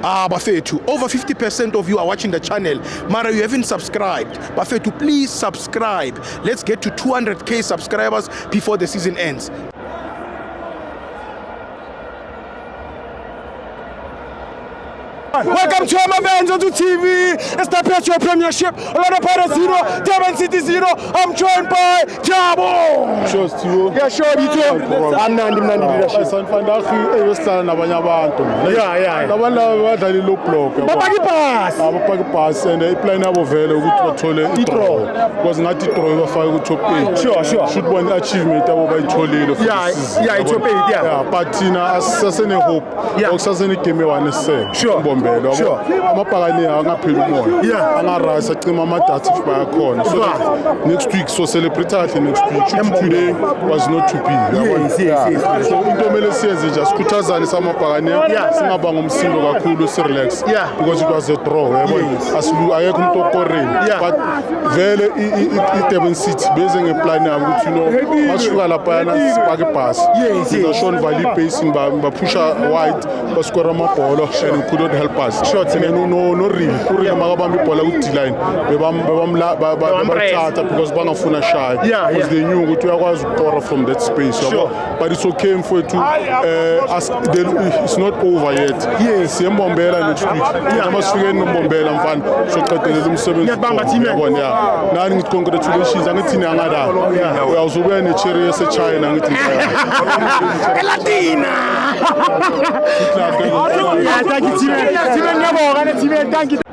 Bafethu, over 50% of you are watching the channel. Mara, you haven't subscribed. Bafethu, please subscribe. Let's get to 200k subscribers before the season ends. Welcome to Amabenzo to TV. It's the Petro Premiership. Orlando Pirates 0, Durban City 0. I'm joined by Jabo. Shows to you. Yeah, sure, you too. I'm Nandi leadership. Sanfandafi eyosala nabanye abantu. Yeah. Labantu badlala low block. Babaki pass. Abapaki pass and iplan yabo vele ukuthi bathole i-draw. Because ngathi i-draw ibafaka ku top 8. Sure. Should one achievement abo bayitholile for Yeah, this season. yeah, top 8, yeah. Yeah, but thina asasene hope. Yeah. Okusasene game ewaneseke. Sure. Sure. Amabhakane angapheli umoya. Yeah. Angarasa cima amadatha if bayakhona. So that next week so celebrate next week. Today was not to be. Yes. So into kumele siyenze nje sikhuthazane samabhakane singaba ngomsindo kakhulu si-relax because it was a draw yabo ayekho umuntu okoreni but vele i-Durban City beze ngeplan yabo ukuthi masifika laphayana sipake ibhasi Sean Valley basing baphusha wide baskora amabhola and could not help us no real kurina makabamba ibhola ku-D-line bebamthatha because bangafuna shaya because they knew ukuthi uyakwazi ukukora from that space but it's okay mfowethu it's not over yet siyembombela next week noma sifike nombombela mfana soqedelela umsebenzi yabona nani ngithi congratulations angithi niyangala uyawuzobuya ne-cherry yase-China ngithi Latina. Thank you, Thank you.